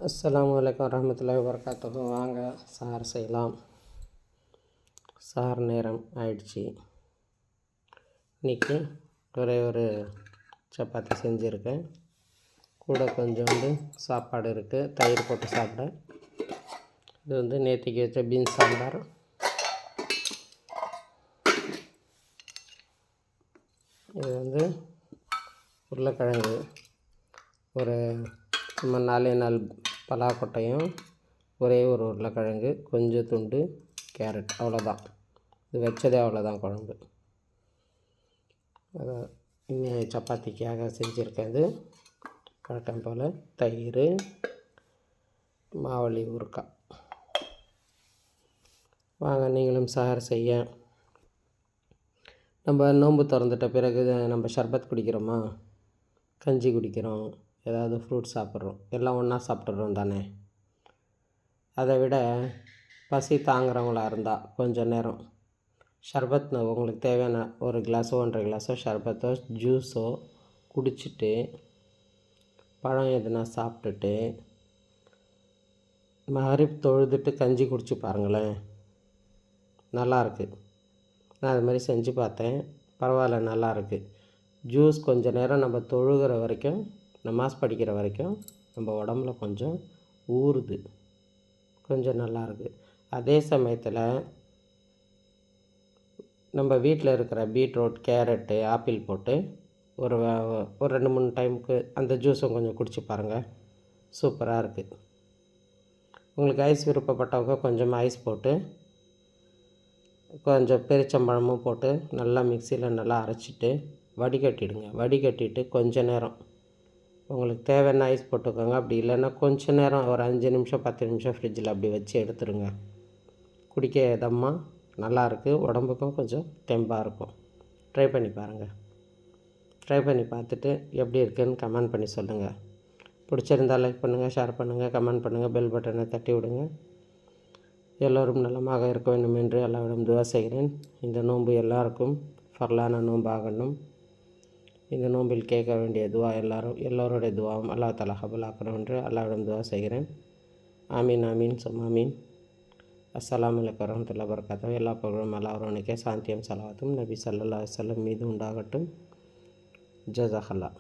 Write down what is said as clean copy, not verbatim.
அஸ்ஸலாமு அலைக்கும் வரஹ்மத்துல்லாஹி வபரகாத்துஹு. வாங்க சார் செய்யலாம். சார் நேரம் ஆயிடுச்சு. இன்றைக்கி ஒரே ஒரு சப்பாத்தி செஞ்சுருக்கேன். கூட கொஞ்சோண்டு சாப்பாடு இருக்குது, தயிர் போட்டு சாப்பிட. இது நேற்றுக்கு வச்ச பீன்ஸ் சாம்பார். இது உருளைக்கிழங்கு, ஒரு நம்ம 4 பலாக்கொட்டையும் ஒரே ஒரு உருளைக்கிழங்கு, கொஞ்சம் துண்டு கேரட், அவ்வளோதான். இது வச்சதே அவ்வளோதான் குழம்பு. அதை இன்னும் சப்பாத்திக்காக செஞ்சுருக்கேன். இது வழக்கம் போல் தயிர், மாவளி ஊறுக்காய். வாங்க நீங்களும் சார் செய்ய. நம்ம நோன்பு திறந்துட்ட பிறகு நம்ம ஷர்பத் குடிக்கிறோமா, கஞ்சி குடிக்கிறோம், ஏதாவது ஃப்ரூட் சாப்பிட்றோம், எல்லாம் ஒன்றா சாப்பிட்றோம் தானே. அதை விட பசி தாங்குறவங்களா இருந்தால் கொஞ்சம் நேரம் ஷர்பத் உங்களுக்கு தேவையான ஒரு கிளாஸோ 1.5 கிளாஸோ ஷர்பத்தோ ஜூஸோ குடிச்சிட்டு பழம் எதுனா சாப்பிட்டுட்டு மகரிப் தொழுதுட்டு கஞ்சி குடிச்சு பாருங்களேன், நல்லாயிருக்கு. நான் அது மாதிரி செஞ்சு பார்த்தேன், பரவாயில்ல, நல்லாயிருக்கு. ஜூஸ் கொஞ்சம் நேரம் நம்ம தொழுகிற வரைக்கும், நமாஸ் படிக்கிற வரைக்கும் நம்ம உடம்புல கொஞ்சம் ஊறுது, கொஞ்சம் நல்லாயிருக்கு. அதே சமயத்தில் நம்ம வீட்டில் இருக்கிற பீட்ரூட், கேரட்டு, ஆப்பிள் போட்டு ஒரு 2-3 டைமுக்கு அந்த ஜூஸும் கொஞ்சம் குடிச்சு பாருங்கள், சூப்பராக இருக்குது. உங்களுக்கு ஐஸ் விருப்பப்பட்டவங்க கொஞ்சம் ஐஸ் போட்டு கொஞ்சம் பெரிச்சம்பழமும் போட்டு நல்லா மிக்சியில் நல்லா அரைச்சிட்டு வடிகட்டிடுங்க. வடிகட்டிட்டு கொஞ்சம் நேரம் உங்களுக்கு தேவையான ஐஸ் போட்டுக்கோங்க. அப்படி இல்லைன்னா கொஞ்சம் நேரம் ஒரு 5 நிமிஷம் 10 நிமிஷம் ஃப்ரிட்ஜில் அப்படி வச்சு எடுத்துருங்க. குடிக்க இதமாக நல்லாயிருக்கு, உடம்புக்கும் கொஞ்சம் தெம்பாக இருக்கும். ட்ரை பண்ணி பாருங்கள். ட்ரை பண்ணி பார்த்துட்டு எப்படி இருக்குதுன்னு கமெண்ட் பண்ணி சொல்லுங்கள். பிடிச்சிருந்தால் லைக் பண்ணுங்கள், ஷேர் பண்ணுங்கள், கமெண்ட் பண்ணுங்கள், பெல் பட்டனை தட்டி விடுங்க. எல்லோரும் நலமாக இருக்க வேண்டும் என்று அல்லாஹ்விடம் துஆ செய்கிறேன். இந்த நோன்பு எல்லாருக்கும் ஃபர்லான நோன்பாகணும். இந்த நோன்பில் கேட்க வேண்டிய துஆ எல்லோருடைய துஆவும் அல்லாஹ் தஆலா கபூலாக்கணும் என்று அல்லாஹ்விடம் துஆ செய்கிறேன். ஆமீன் ஆமீன் சும்மாமீன். அஸ்ஸலாமு அலைக்கும் வரஹ்மத்துல்லாஹி வபரகாத்துஹு. எல்லா புகழும் அல்லாஹ் ஒருவனுக்கே, சாந்தியும் சலவாத்தும் நபி ஸல்லல்லாஹு அலைஹி வஸல்லம் மீது உண்டாகட்டும். ஜஸாக்கல்லாஹ்.